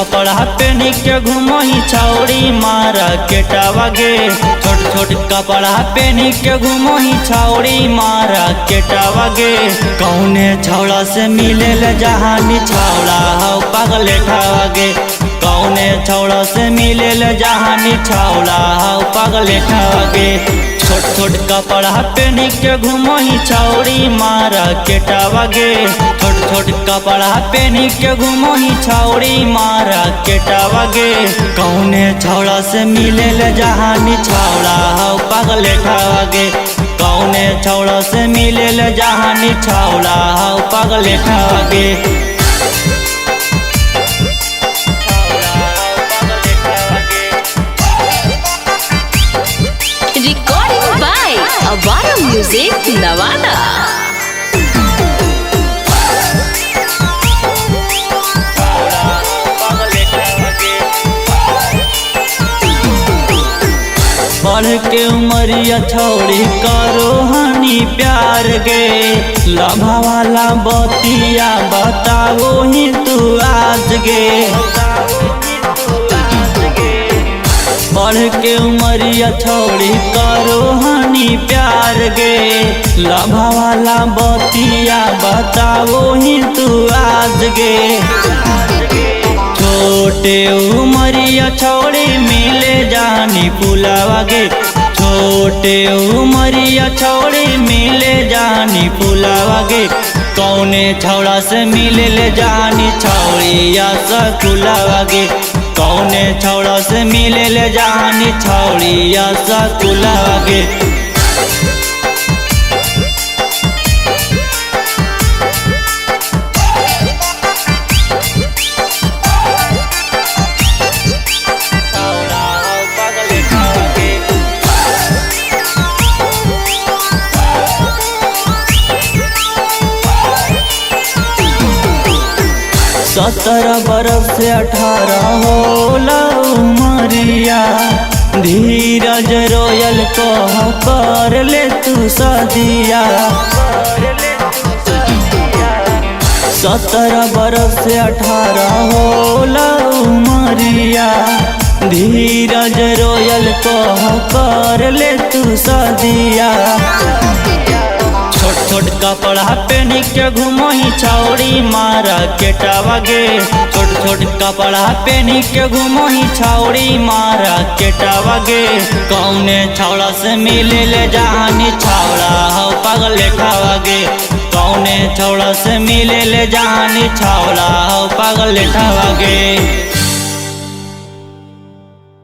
कपड़ा पहनी के घूमही छौड़ी मारा केटावा गे। छोट छोट कपड़ा पहनी के घूमही छौड़ी मारा केटावा गे। कौने छौड़ा से मिले ले जहानी छौड़ा हौ पागले ठावा गे। कौने छौड़ा से मिले ले जहानी छौड़ा हौ पागले ठावा गे। छोट छोट कपड़ा पहनी के घूमही छौड़ी मारा केटावा गे। छोट छोट कपड़ा पहनी के घूमही छौड़ी मारा केटावा गे। कौने छौड़ा से मिले ले जहानी छौड़ा हौ पागले ठावा गे। कौने छौड़ा से मिले ले जहानी छौड़ा हौ पागले ठावा गे। Recording by Avara Music Navada। बढ़ के उमरिया छौड़ी करो हनी प्यार गे। लभा वाला बतिया बताओ ही तू आज गे। बढ़ के उमरिया छौड़ी करो हनी प्यार गे। लभा वाला बतिया बताओ ही तू आज गे। छोटे उमरिया छौड़ी मिले जानी फुलावा गे। छोटे उमरिया छौड़ी मिले जानी फुलावा गे। कौने छौड़ा से मिले ले जानी छौड़ी या सकुलावा गे। कौने छौड़ा से मिले ले जानी छौड़ी या सकुलावा गे। सत्रह बरस से 18 होला उमरिया। धीरज रोयल को कर ले तू सदिया। 17 बरस से 18 होला उमरिया। धीरज रोयल को कर ले तू सदिया। छोट छोट कपड़ा पहनी के घूमही छौड़ी मारा केटावा गे। छोट छोट कपड़ा पहनी के घूमही छौड़ी मारा केटावा गे। कौने छौड़ा से मिले ले जहानी छौड़ा हौ पागले ठावा गे। कौने छौड़ा से मिले ले जहानी छौड़ा हौ पागले ठावा गे।